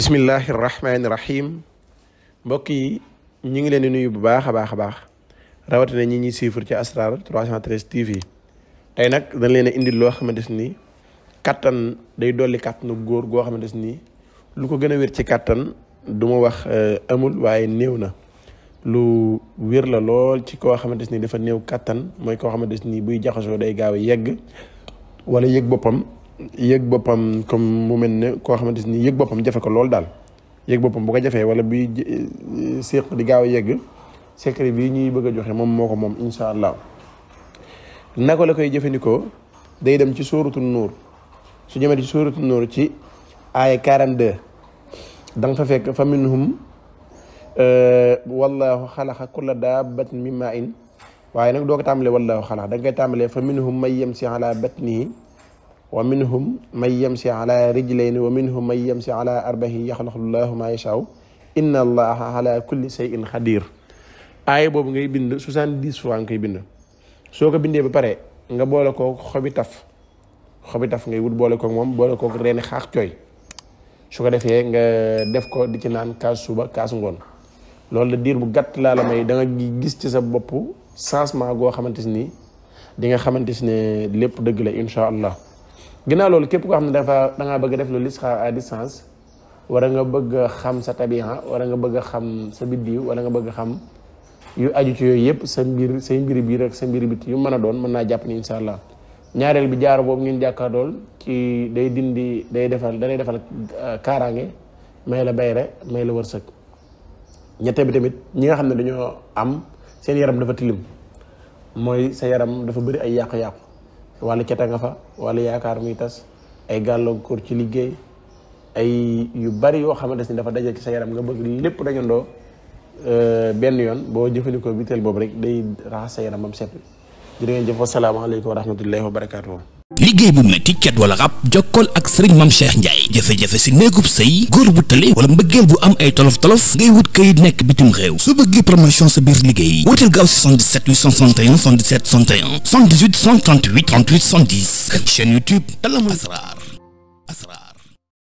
bismillahi rahmaani rahim mbokk yi ñu ngi leen di nuyu bu baax a baax rawatina ñi ñuy suivre ci Asrar 313 TV tey nag dañ leen a indil loo xamante ni kattan day dolli kattanu góor goo xamante ni lu ko gën a wér ci kattan du ma wax amul waaye néew na lu wér la lool ci koo xamante ni dafa néew kattan mooy koo xamante ni buy jaxasoo day gaaw a yegg wala yëg boppam comme mu mel ne koo xamante ni yëg boppam jafe ko lool daal yëg boppam bu ko jafee wala buy séq di gaaw a yegg secret bi ñuy bëgg a joxe moom moo ko moom incha allah. naka la koy jëfandikoo day dem ci sóoratu nuur su jëmee ci sóoratu nuur ci aaya 42 da nga fa fekk fa minhum wallahu xalaqa kulla dabbatin min maa'in waaye nag doo ko tàmbalee wallahu xalaqa da nga koy tàmbalee fa minhum man yamsi ala batnihi wa minhum man yamsi ala rijlayni wa minhum man yamsi ala arbahi yaxluqu llahu ma yashaa'u inna allaha ala kulli shay'in xadir. aaya boobu ngay bind 70 fois nga koy bind soo ko bindee ba pare nga boole koog xobi taf ngay wut boole koog moom boole koog reeni xaax cooy su ko defee nga def ko di ci naan kaas suba kaas ngoon loolu la diir bu gàtt laa la may da nga gis ci sa bopp changement goo xamante ni di nga xamante ne lépp dëgg la incha allah. ginnaaw loolu képp koo xam ne da ngaa bëgg a def loolu listixaar à distance wala nga bëgg a xam sa tabiha wala nga bëgg a xam sa biddiw wala nga bëgg a xam yu aju ci yooyu yëpp say mbiri biir ak sa mbiri biti yu mën a doon mën naa jàpp ni incha allah. ñaareel bi jaaro boobu ngeen jàkkaarlool ci day defal kaaraange may la bayre may la wërsëg. ñette bi tamit ñi nga xam ne dañoo am seen yaram dafa tilim mooy sa yaram dafa bëri ay yàqu-yàqu wala ceta nga fa wala yaakaar muy tas ay gàllankoor ci liggéey ay yu bari yoo xamante ni dafa daje ci sa yaram nga bëgg lépp dajandoo benn yoon boo jëfandikoo biteel boobu rek day raxas sa yaram bam set. jërë ngeen jëf wasalaamaaleykum wa rahmatullahi wa barakaatuh. liggéey bu metti cat wala rab jokkool ak sëriñ Mame Cheikh Ndiaye jafe-jafe si néegub sëy góor bu tële wala mbëggeel bu am ay tolof-tolof ngay wut kayit nekk bitim réew su bëggee promotion sa biir liggéey wuteel gaaw si 77 861 77 61 78 138 38 110 chaîne YouTube Asrar.